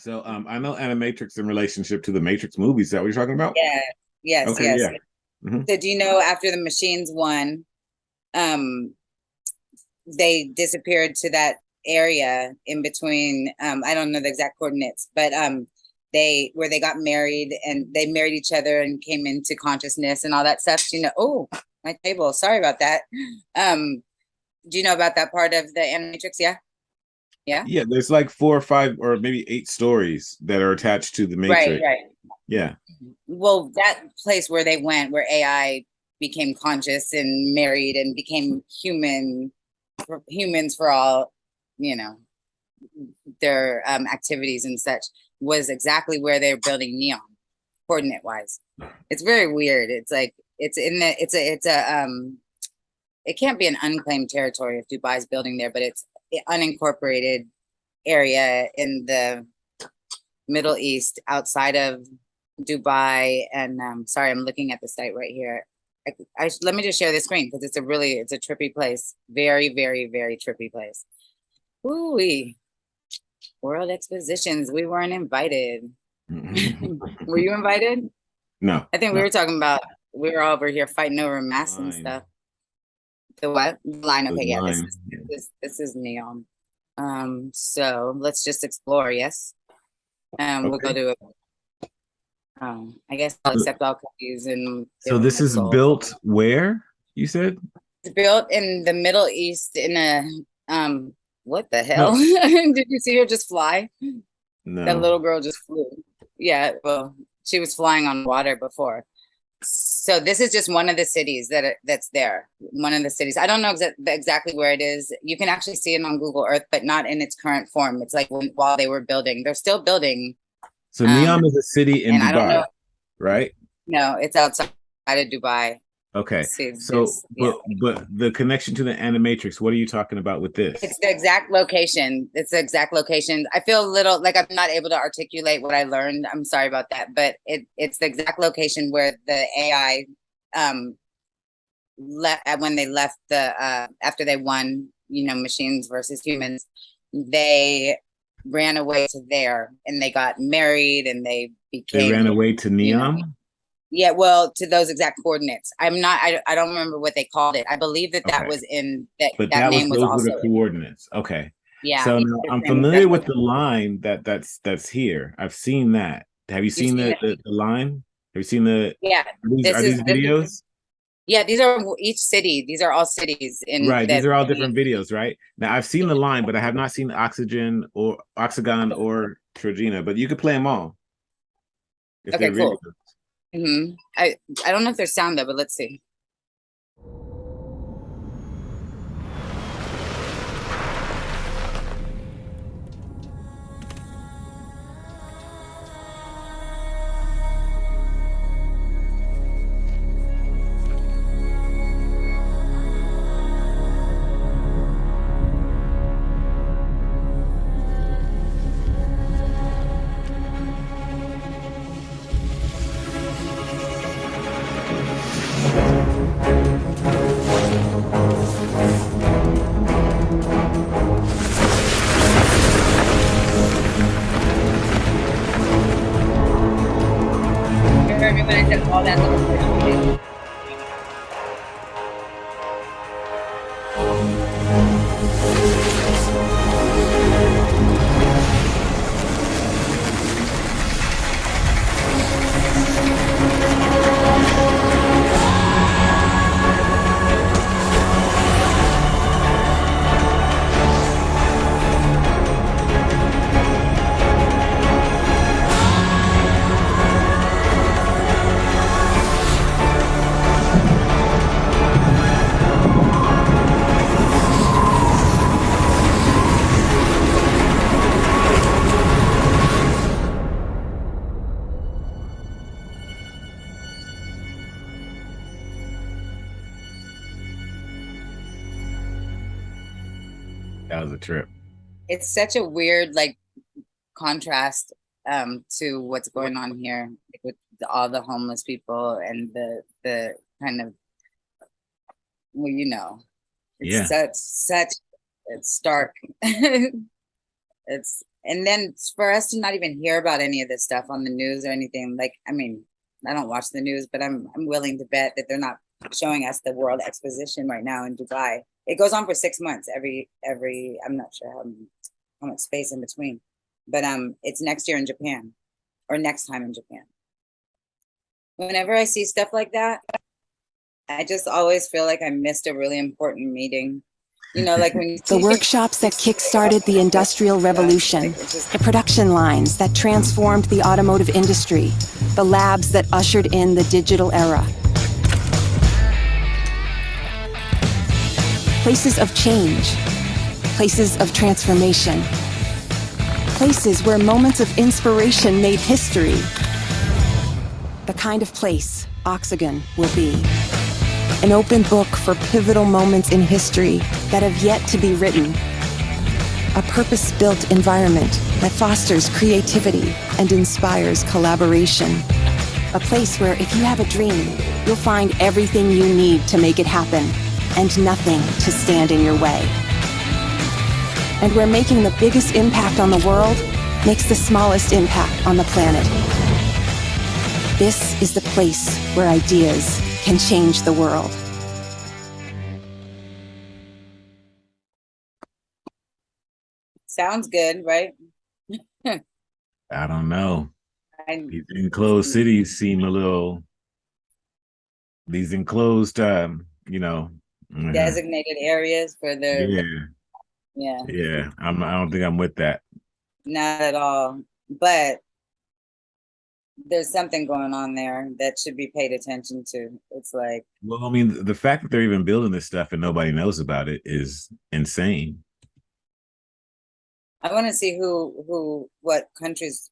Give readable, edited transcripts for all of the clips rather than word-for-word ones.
So I know Animatrix in relationship to the Matrix movies. Is that what you're talking about? Yeah. Yes, Okay, yes. yeah. Hmm. So do you know after the machines won, um, they disappeared to that area in between, I don't know the exact coordinates, but they where they got married and they married each other and came into consciousness and all that stuff. Do you know? Oh, my table. Sorry about that. Um, do you know about that part of the Animatrix? Yeah. Yeah. Yeah, there's like four or five or maybe eight stories that are attached to the Right, Matrix. right. Yeah. Well, that place where they went, where AI became conscious and married and became humans for all, you know, their activities and such, was exactly where they're building Neon, coordinate wise. It's very weird. It's like it's in the it's a it can't be an unclaimed territory if Dubai's building there, but it's an unincorporated area in the Middle East outside of Dubai. And sorry, I'm looking at the site right here. Let me just share the screen because it's a trippy place. Very, very, very trippy place. Ooh, World Expositions. We weren't invited. Were you invited? No, I think we no. were talking about we were over here fighting over masks and Line. stuff. The what? Line. The Okay, yeah, line. this is neon. So let's just explore, yes. We'll go Okay. to I guess I'll accept all cookies and So give them this a is soul. built where, you said? It's built in the Middle East in a what the hell? No. Did you see her just fly? That No. little girl just flew. Yeah, well, she was flying on water before. So this is just one of the cities that's there. One of the cities. I don't know exactly where it is. You can actually see it on Google Earth, but not in its current form. It's like while they were building, they're still building. So Neom Um, is a city in and I don't Dubai, know. right? No, it's outside of Dubai. Okay. See, So yeah. but the connection to the Animatrix, what are you talking about with this? It's the exact location. It's the exact location. I feel a little like I'm not able to articulate what I learned. I'm sorry about that, but it's the exact location where the AI left when they left the after they won, machines versus humans. They ran away to there and they got married and they They ran became, away to you know, Neom? yeah, well, to those exact coordinates. I don't remember what they called it. I believe that Okay. was in that But that that was name was those were also, the coordinates. Okay. yeah, So it's now the I'm same familiar exact with the location. line that's here. I've seen that. Have you You've seen seen it? the line? Have you seen the Yeah. are these This is videos? yeah, these are each city. These are all cities in Right. These that are all different videos, right? Now I've seen the line, but I have not seen Oxygen or Oxygon or Trojena, but you could play them all if okay, they're videos. cool. hmm I don't know if there's sound there, but let's see. You heard me when I said all that little shit. That was a trip. It's such a weird like contrast to what's going on here with all the homeless people and the kind of, well, it's Yeah. such it's stark. It's and then for us to not even hear about any of this stuff on the news or anything, like, I mean, I don't watch the news, but I'm willing to bet that they're not showing us the World Exposition right now in Dubai. It goes on for 6 months. Every I'm not sure how much space in between, but it's next year in Japan, or next time in Japan. Whenever I see stuff like that, I just always feel like I missed a really important meeting. You know, like when you The workshops that kick-started the Industrial Revolution, the production lines that transformed the automotive industry, the labs that ushered in the digital era. Places of change, places of transformation, places where moments of inspiration made history. The kind of place Oxygen will be. An open book for pivotal moments in history that have yet to be written. A purpose-built environment that fosters creativity and inspires collaboration. A place where if you have a dream, you'll find everything you need to make it happen and nothing to stand in your way. And where making the biggest impact on the world makes the smallest impact on the planet. This is the place where ideas can change the world. Sounds good, right? I don't know. These enclosed cities seem a little. These enclosed, designated areas for the yeah. I don't think I'm with that. Not at all. But there's something going on there that should be paid attention to. It's like, well, I mean, the fact that they're even building this stuff and nobody knows about it is insane. I want to see what countries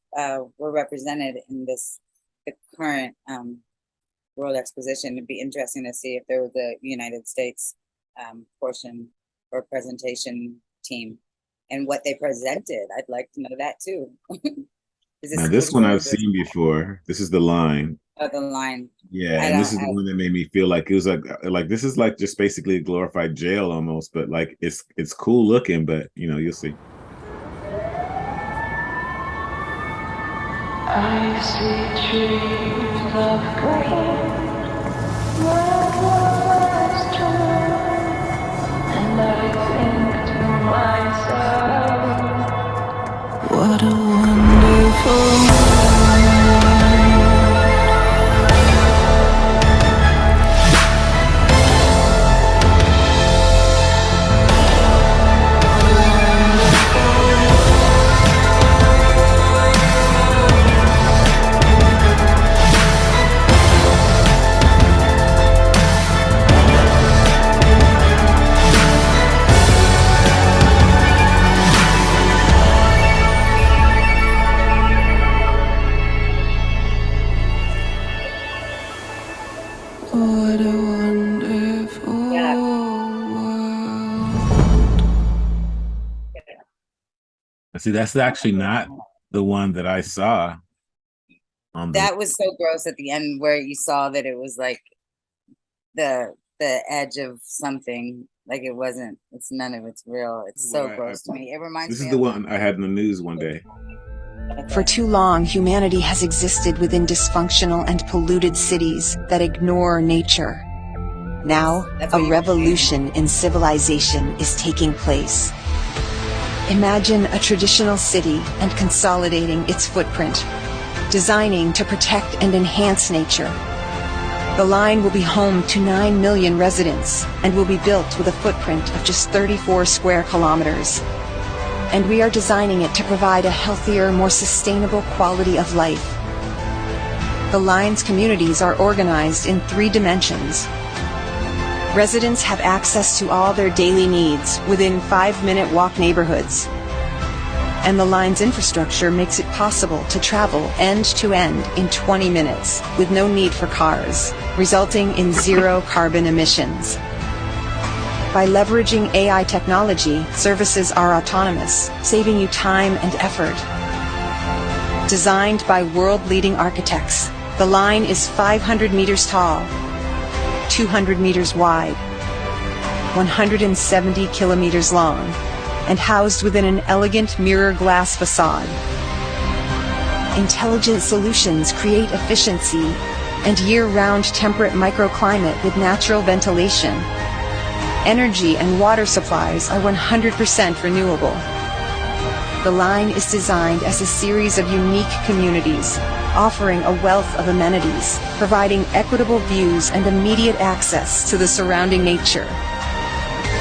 were represented in the current World Exposition. It'd be interesting to see if there was a United States portion or presentation team and what they presented. I'd like to know that too. Now, this one I've seen before. This is the line. Oh, the line. Yeah, and this is the one that made me feel like it was like this is like just basically a glorified jail almost, but like it's cool looking, but you'll see. I see trees of green, and I think to myself, what a wonderful world. What a wonderful world. See, that's actually not the one that I saw. That was so gross at the end where you saw that it was like the edge of something. Like it's none of it's real. It's so gross to me. It reminds me. This is the one I had in the news one day. For too long, humanity has existed within dysfunctional and polluted cities that ignore nature. Now, a revolution in civilization is taking place. Imagine a traditional city and consolidating its footprint, designing to protect and enhance nature. The line will be home to 9 million residents and will be built with a footprint of just 34 square kilometers. And we are designing it to provide a healthier, more sustainable quality of life. The line's communities are organized in 3 dimensions. Residents have access to all their daily needs within 5-minute walk neighborhoods. And the line's infrastructure makes it possible to travel end to end in 20 minutes with no need for cars, resulting in 0 carbon emissions. By leveraging AI technology, services are autonomous, saving you time and effort. Designed by world-leading architects, the line is 500 meters tall, 200 meters wide, 170 kilometers long, and housed within an elegant mirror glass facade. Intelligent solutions create efficiency and year-round temperate microclimate with natural ventilation. Energy and water supplies are 100% renewable. The line is designed as a series of unique communities, offering a wealth of amenities, providing equitable views and immediate access to the surrounding nature.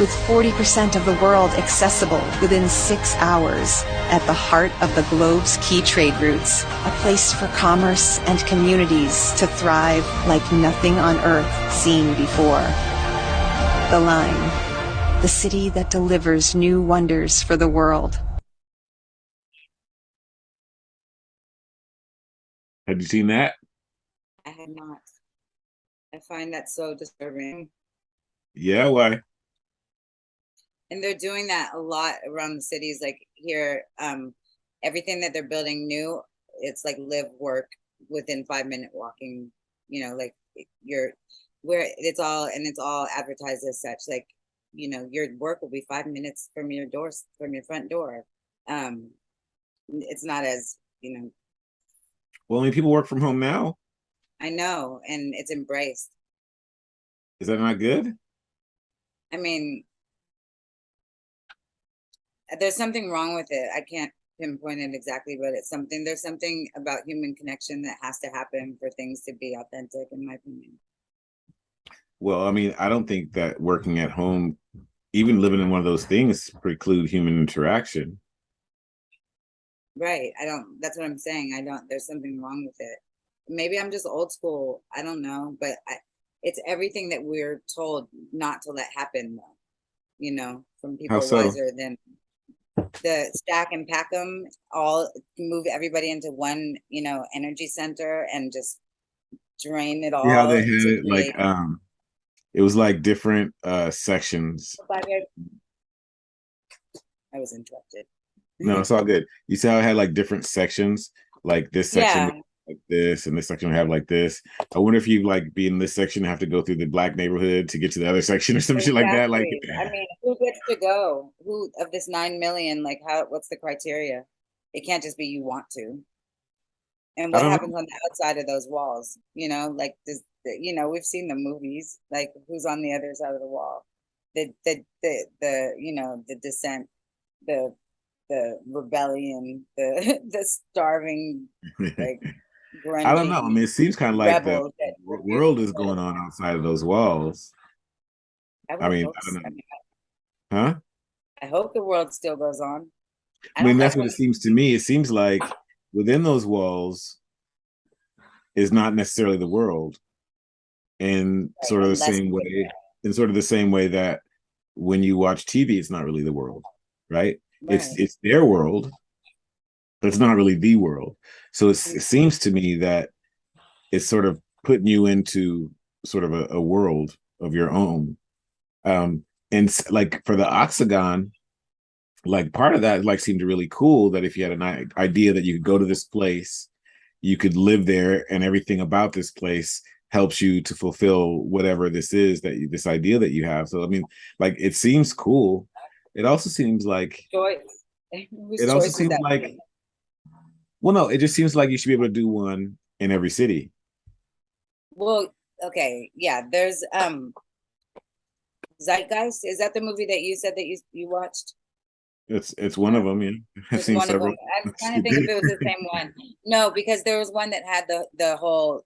With 40% of the world accessible within 6 hours, at the heart of the globe's key trade routes, a place for commerce and communities to thrive like nothing on Earth seen before. The Line, the city that delivers new wonders for the world. Have you seen that? I have not. I find that so disturbing. Yeah, why? And they're doing that a lot around the cities, like here, everything that they're building new, it's like live, work within 5-minute walking, like you're where it's all advertised as such, like, your work will be 5 minutes from your front door. It's not as, Well, I mean, people work from home now. I know, and it's embraced. Is that not good? I mean, there's something wrong with it. I can't pinpoint it exactly, but there's something about human connection that has to happen for things to be authentic, in my opinion. Well, I mean, I don't think that working at home, even living in one of those things, preclude human interaction. Right. That's what I'm saying. There's something wrong with it. Maybe I'm just old school. I don't know, but it's everything that we're told not to let happen, though, from people wiser than the stack and pack them, all move everybody into one, energy center and just drain it all. Yeah, they had it like it was like different sections. I was interrupted. No, it's all good. You see how it had like different sections, like this section like this, and this section would have like this. I wonder if you like be in this section and have to go through the black neighborhood to get to the other section or some shit like that. Like, I mean, who gets to go? Who of this 9 million? Like, what's the criteria? It can't just be you want to. And what happens on the outside of those walls? Like this. We've seen the movies. Like, who's on the other side of the wall? The dissent, the rebellion, the starving, like. I don't know. I mean, it seems kind of like the world is going on outside of those walls. I mean, I don't know. Huh? I hope the world still goes on. I mean, that's what it seems to me. It seems like within those walls is not necessarily the world. In sort of the same way, that when you watch TV, it's not really the world, right? It's their world. It's not really the world. So it seems to me that it's sort of putting you into sort of a world of your own. And like for the Octagon, like part of that like seemed really cool, that if you had an idea that you could go to this place, you could live there, and everything about this place helps you to fulfill whatever this is this idea that you have. So I mean, like, it seems cool. It also seems like well, no, it just seems like you should be able to do one in every city. Well, okay, yeah. There's Zeitgeist. Is that the movie that you said that you watched? It's one of them, yeah. I've seen several. I'm trying to think if it was the same one. No, because there was one that had the whole,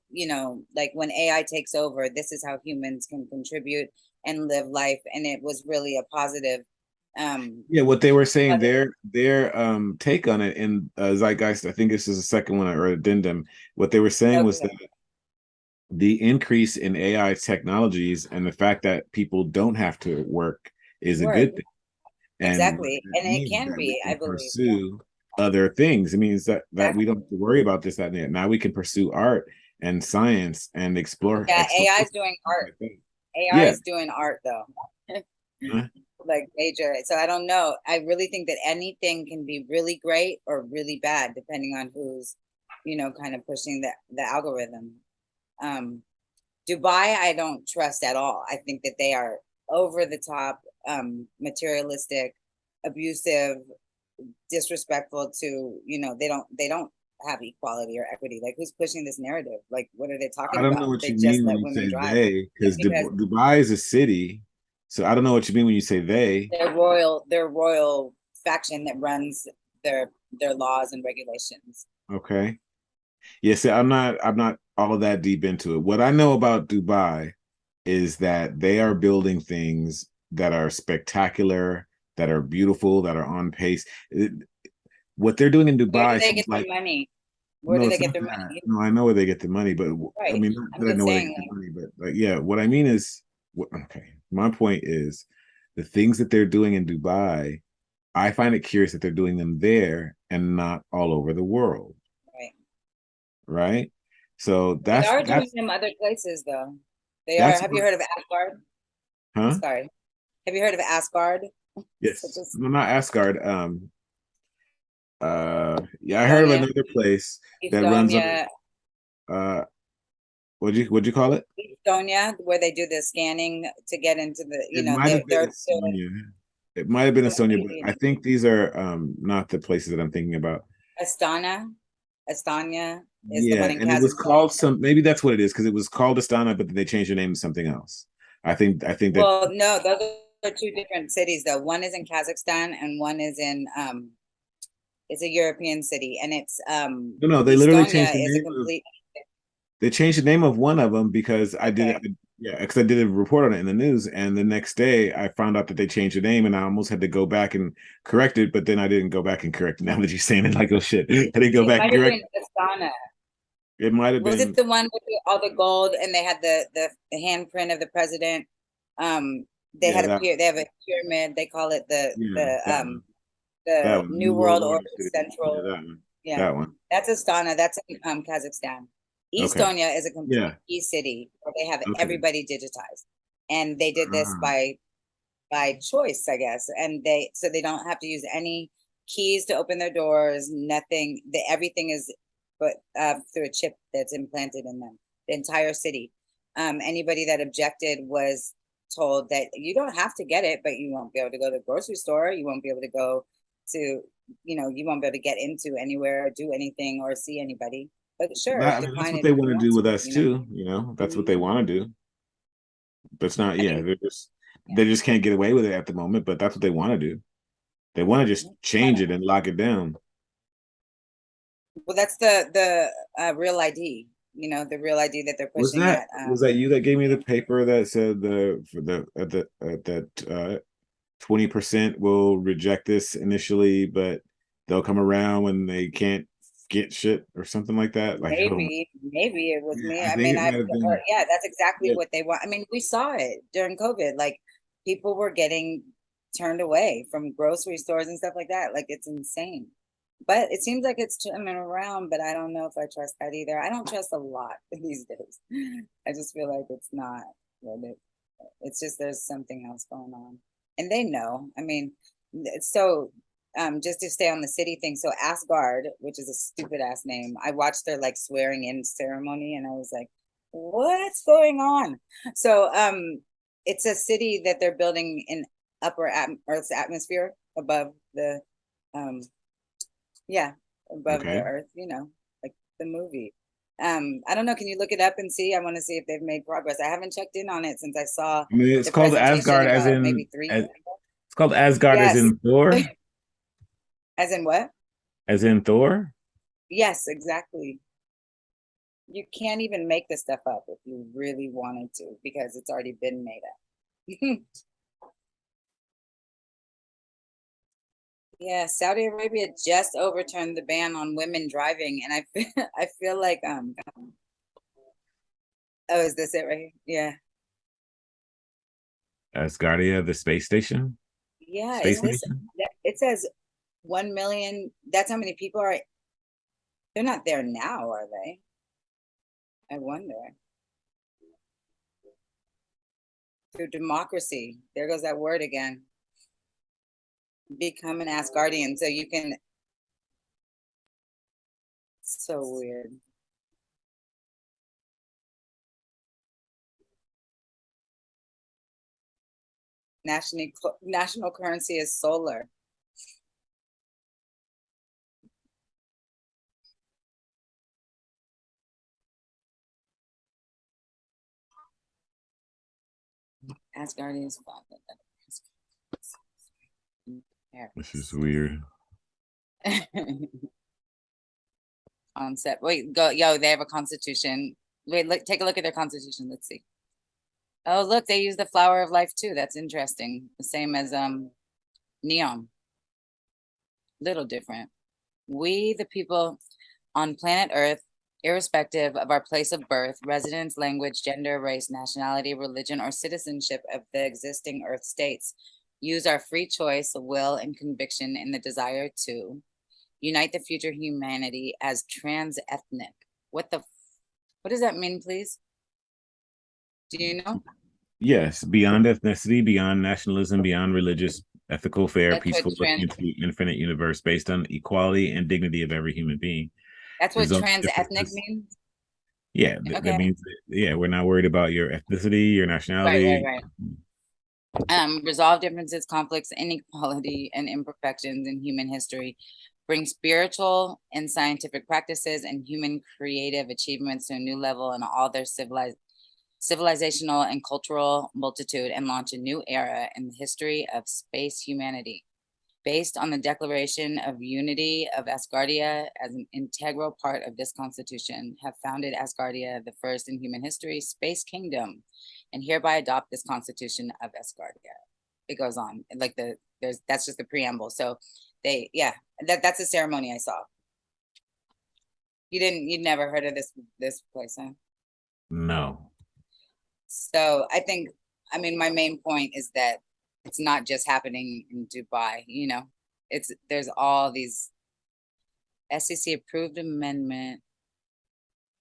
like when AI takes over, this is how humans can contribute and live life, and it was really a positive. Yeah, what they were saying, their take on it in Zeitgeist, I think this is the second one, or addendum. What they were saying was that the increase in AI technologies and the fact that people don't have to work is a good thing. Exactly. And it can be, I believe. Pursue other things. It means that we don't have to worry about this, that, and that. Now we can pursue art and science and explore. Yeah, AI is doing art. AI is doing art, though. Like major. So I don't know. I really think that anything can be really great or really bad, depending on who's, kind of pushing the algorithm. Dubai, I don't trust at all. I think that they are over the top, materialistic, abusive, disrespectful to, they don't have equality or equity. Like, who's pushing this narrative? Like, what are they I talking don't know about? what They you just mean when let you women say drive they, because because Dubai is a city. So I don't know what you mean when you say they. they're royal faction that runs their laws and regulations. Okay. Yeah, see, I'm not all that deep into it. What I know about Dubai is that they are building things that are spectacular, that are beautiful, that are on pace. What they're doing in Where do Dubai they seems get their like, money? Where no, do they it's get not their that. money? No, I know where they get the money, but I Right. mean, not I'm that I just know where they saying, get the like, money, but like, yeah, what I mean is, okay, my point is the things that they're doing in Dubai, I find it curious that they're doing them there and not all over the world, right. right? So They that's are doing that's them other places though. They are. that's Have you what, heard of Asgard? huh? Sorry. Have you heard of Asgard? Such Yes. as No, not Asgard. Yeah, I heard of Estonia. another place that runs on Estonia. uh what'd you call it? Estonia, where they do the scanning to get into the, It might have been Estonia. It might have been Estonia, but I think these are not the places that I'm thinking about. Astana. Estonia is the Yeah, one in and it was Kazakhstan. called maybe that's what it is, because it was called Astana, but then they changed the name to something else. I think that Well, no, those are two different cities though. One is in Kazakhstan and one is in it's a European city, and it's no, they literally changed Estonia the is a name of complete they changed the name of one of them because I did it. okay. Yeah, because I did a report on it in the news, and the next day I found out that they changed the name, and I almost had to go back and correct it, but then I didn't go back and correct it. Now that you're saying it, like, oh shit, I didn't go It back and might have correct been Astana. it. It might have Was it been, the one with all the gold and they had the handprint of the president? They yeah, had a that, they have a pyramid. They call it yeah, that the one, New New World World Order Order City, yeah, Central. Yeah, that one. that's Astana. That's in Kazakhstan. Okay, Estonia is a complete yeah, e-city where they have okay. everybody digitized, and they did this Ah, by choice, I guess. And they don't have to use any keys to open their doors. Nothing. Everything is but through a chip that's implanted in them. The entire city. Anybody that objected was told that you don't have to get it, but you won't be able to go to the grocery store. You won't be able to go to, you won't be able to get into anywhere or do anything or see anybody. But sure, I mean, that's decline what it they if want you to want do to. with us too. That's what they want to do. But it's not. I Yeah, think they just can't get away with it at the moment. But that's what they want to do. They want to just change it and lock it down. well, that's the real ID. The real ID that they're Was pushing that at. was that you that gave me the paper that said that 20% will reject this initially, but they'll come around when they can't get shit or something like that? Like, oh my, Maybe it was yeah, me. I I think mean, it might have been. yeah, that's exactly Yeah, what they want. I mean, we saw it during COVID. Like, people were getting turned away from grocery stores and stuff like that. Like, it's insane. But it seems like it's coming around, but I don't know if I trust that either. I don't trust a lot these days. I just feel like it's not what it's just there's something else going on. And they know. I mean, so just to stay on the city thing, so Asgard, which is a stupid ass name, I watched their like swearing in ceremony and I was like, what's going on? So it's a city that they're building in Earth's atmosphere above the um yeah, above the okay. earth, like the movie. I don't know. Can you look it up and see? I want to see if they've made progress. I haven't checked in on it since I saw I mean, it's the called presentation Asgard as about in maybe 3 years as ago. it's called Asgard Yes. As in what? as in Thor. Yes, exactly. You can't even make this stuff up if you really wanted to, because it's already been made up. Yeah, Saudi Arabia just overturned the ban on women driving, and I feel like oh, is this it right here? Yeah. Asgardia, the space station. Yeah, Space is this Nation. it says 1 million. That's how many people are. They're not there now, are they? I wonder. Through democracy. There goes that word again. Become an Asgardian. So you can. So weird. National currency is solar. Asgardians. This is weird. On set. Wait, go. Yo, they have a constitution. Wait, look. Take a look at their constitution. Let's see. Oh, look, they use the flower of life too. That's interesting. The same as Neon. Little different. We, the people on planet Earth, irrespective of our place of birth, residence, language, gender, race, nationality, religion, or citizenship of the existing Earth states, use our free choice, will, and conviction in the desire to unite the future humanity as trans-ethnic. What does that mean, please? Do you know? Yes, beyond ethnicity, beyond nationalism, beyond religious, ethical, fair, That's peaceful, what trans- into infinite universe based on equality and dignity of every human being. That's what There's no trans-ethnic differences. means? Yeah, Okay. that means we're not worried about your ethnicity, your nationality. Right. Resolve differences, conflicts, inequality, and imperfections in human history. Bring spiritual and scientific practices and human creative achievements to a new level in all their civilizational and cultural multitude, and launch a new era in the history of space humanity. Based on the Declaration of Unity of Asgardia as an integral part of this constitution, have founded Asgardia, the first in human history space kingdom, and hereby adopt this constitution of Asgardia. It goes on, like that's just the preamble. So that's a ceremony I saw. You'd never heard of this place, huh? No. So I mean, my main point is that it's not just happening in Dubai, you know, there's all these SEC approved amendment,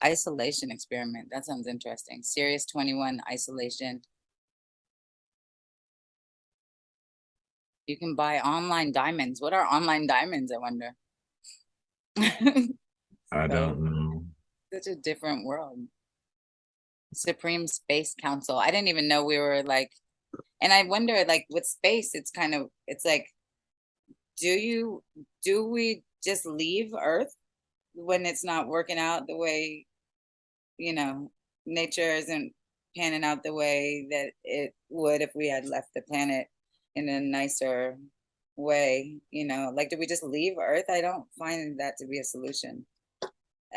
isolation experiment. That sounds interesting. Series 21 isolation. You can buy online diamonds. What are online diamonds, I wonder? I don't know. Such a different world. Supreme Space Council. I didn't even know we were like, and I wonder, like, with space, it's like, do we just leave Earth when it's not working out the way, you know, nature isn't panning out the way that it would if we had left the planet in a nicer way, you know? Like, do we just leave Earth? I don't find that to be a solution.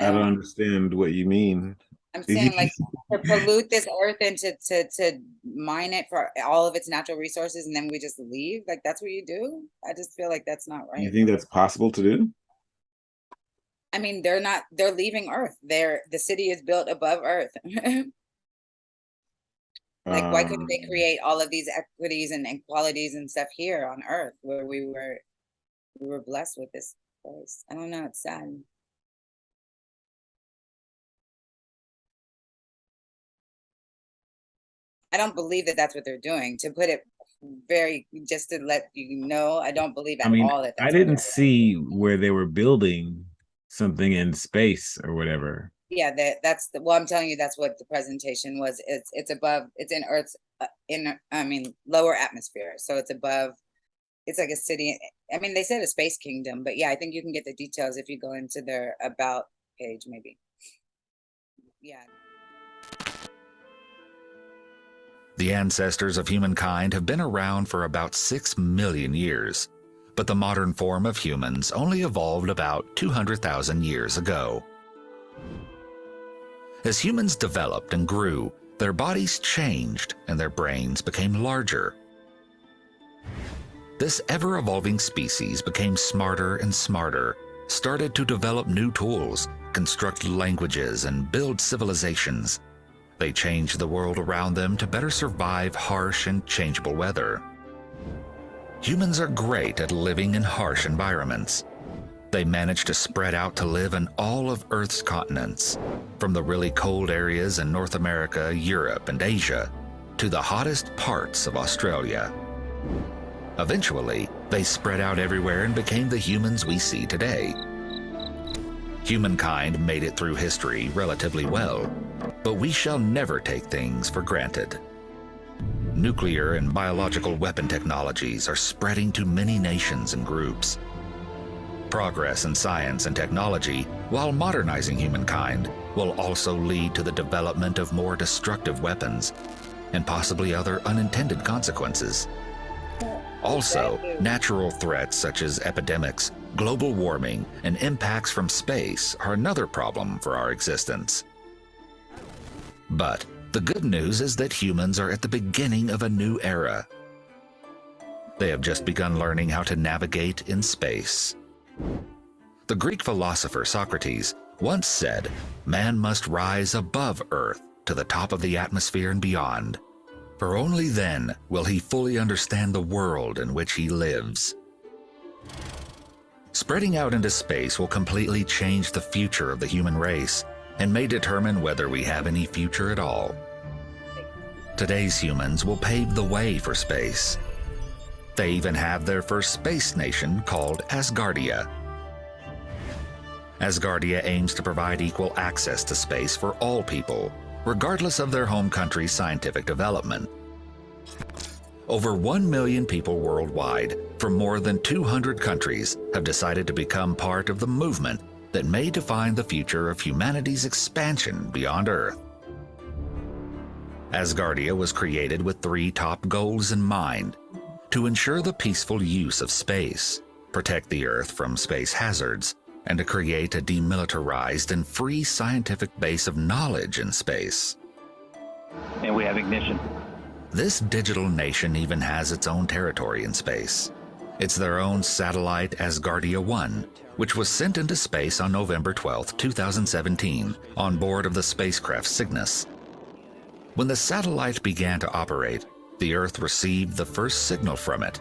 I don't understand what you mean. I'm saying, like, to pollute this earth and to mine it for all of its natural resources, and then we just leave. Like, that's what you do. I just feel like that's not right. You think that's possible to do? I mean, they're leaving Earth. The city is built above Earth. Like, why couldn't they create all of these equities and equalities and stuff here on Earth, where we were blessed with this place? I don't know. It's sad. I don't believe that that's what they're doing. To put it just to let you know, I don't believe at all that that's I didn't see where they were building something in space or whatever. Yeah, well, I'm telling you, that's what the presentation was. It's above, it's in Earth's lower atmosphere. So it's above, it's like a city. I mean, they said a space kingdom, but yeah, I think you can get the details if you go into their about page, maybe. Yeah. The ancestors of humankind have been around for about 6 million years, but the modern form of humans only evolved about 200,000 years ago. As humans developed and grew, their bodies changed and their brains became larger. This ever-evolving species became smarter and smarter, started to develop new tools, construct languages, and build civilizations. They changed the world around them to better survive harsh and changeable weather. Humans are great at living in harsh environments. They managed to spread out to live in all of Earth's continents, from the really cold areas in North America, Europe, and Asia, to the hottest parts of Australia. Eventually, they spread out everywhere and became the humans we see today. Humankind made it through history relatively well, but we shall never take things for granted. Nuclear and biological weapon technologies are spreading to many nations and groups. Progress in science and technology, while modernizing humankind, will also lead to the development of more destructive weapons. and possibly other unintended consequences. Also, natural threats such as epidemics, global warming, and impacts from space are another problem for our existence. But the good news is that humans are at the beginning of a new era. They have just begun learning how to navigate in space. The Greek philosopher Socrates once said, "Man must rise above Earth to the top of the atmosphere and beyond, for only then will he fully understand the world in which he lives." Spreading out into space will completely change the future of the human race and may determine whether we have any future at all. Today's humans will pave the way for space. They even have their first space nation called Asgardia. Asgardia aims to provide equal access to space for all people, regardless of their home country's scientific development. Over 1 million people worldwide from more than 200 countries have decided to become part of the movement that may define the future of humanity's expansion beyond Earth. Asgardia was created with 3 top goals in mind: to ensure the peaceful use of space, protect the Earth from space hazards, and to create a demilitarized and free scientific base of knowledge in space. And we have ignition. This digital nation even has its own territory in space. It's their own satellite Asgardia 1, which was sent into space on November 12, 2017, on board of the spacecraft Cygnus. When the satellite began to operate, the Earth received the first signal from it.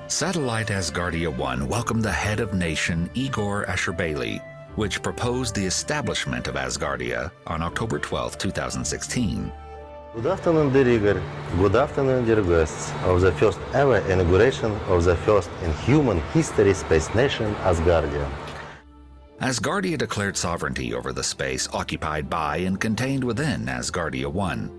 Satellite Asgardia 1 welcomed the head of nation Igor Asherbali, which proposed the establishment of Asgardia on October 12, 2016. Good afternoon, dear Igor. Good afternoon, dear guests of the first ever inauguration of the first in human history space nation, Asgardia. Asgardia declared sovereignty over the space occupied by and contained within Asgardia 1.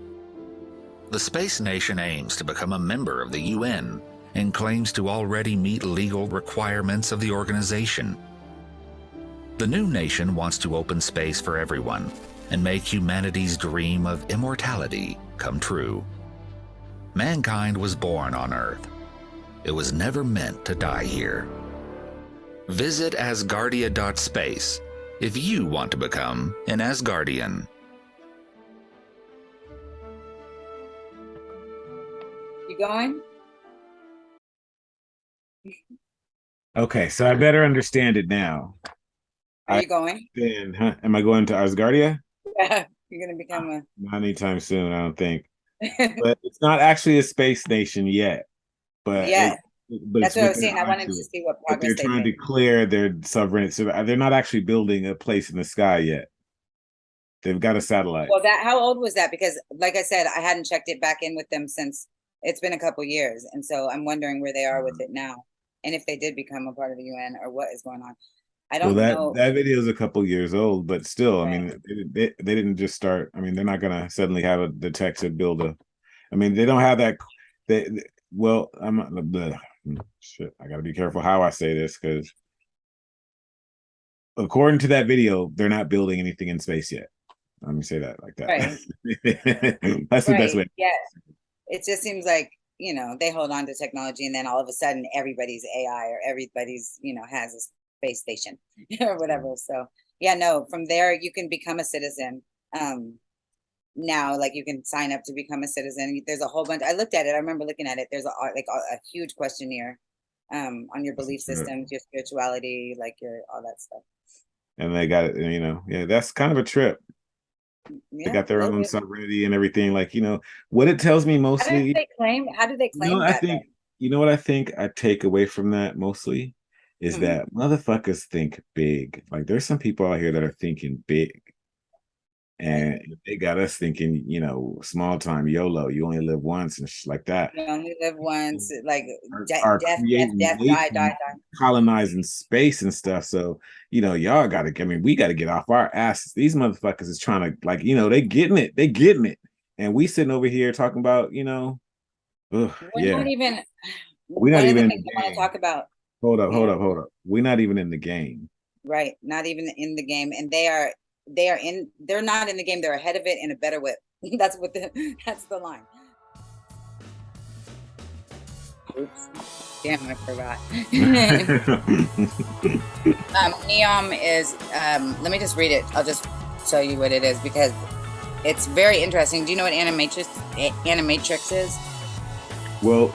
The space nation aims to become a member of the UN and claims to already meet legal requirements of the organization. The new nation wants to open space for everyone and make humanity's dream of immortality come true. Mankind was born on Earth. It was never meant to die here. Visit Asgardia.space if you want to become an Asgardian. You going? Okay, so I better understand it now. Are you going? Then, am I going to Asgardia? Yeah, you're gonna become a. Not anytime soon, I don't think. But it's not actually a space nation yet. But Yeah, but that's it's what I what was they're saying. I wanted to onto it. see what But they're progress they trying to made. clear their sovereignty. So they're not actually building a place in the sky yet. They've got a satellite. Well, how old was that? Because, like I said, I hadn't checked it back in with them since it's been a couple years, and so I'm wondering where they are with it now, and if they did become a part of the UN or what is going on. I don't know. That video is a couple years old, but still, I mean, they didn't just start. I mean, they're not gonna suddenly have the tech to build a. I mean, they don't have that. Well, I'm not the shit. I gotta be careful how I say this because, according to that video, they're not building anything in space yet. Let me say that like that. Right. That's the best way. Yeah, it just seems like they hold on to technology, and then all of a sudden, everybody's AI or everybody's has a space station or whatever. So yeah, no, from there you can become a citizen. Now, like, you can sign up to become a citizen. There's a whole bunch. I looked at it. I remember looking at it. There's a huge questionnaire on your belief systems, your spirituality, like all that stuff. And they got it, yeah, that's kind of a trip. Yeah, they got their own sovereignty and everything. Like, what it tells me mostly. How do they claim I think, what I think I take away from that mostly is that motherfuckers think big. Like, there's some people out here that are thinking big. And they got us thinking, small time, YOLO, you only live once and shit like that. You only live once, like are death, die. Colonizing space and stuff. So, y'all gotta, we gotta get off our asses. These motherfuckers is trying to, like, they getting it. And we sitting over here talking about, we're not even in the game. Talk about. Hold up. We're not even in the game. Right. Not even in the game. And they are they're not in the game, they're ahead of it in a better way. That's the line. Oops. Damn, I forgot. Neom is, let me just read it. I'll just show you what it is because it's very interesting. Do you know what animatrix is? Well,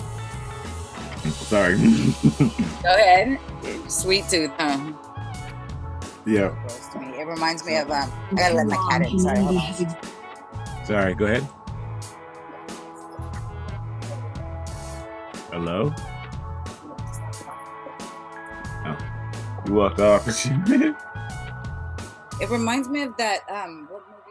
sorry. Go ahead. Sweet tooth. Yeah. It reminds me of, I gotta let my cat in. Sorry. Hold on. Sorry, go ahead. Hello? Oh, you walked off. It reminds me of that, what movie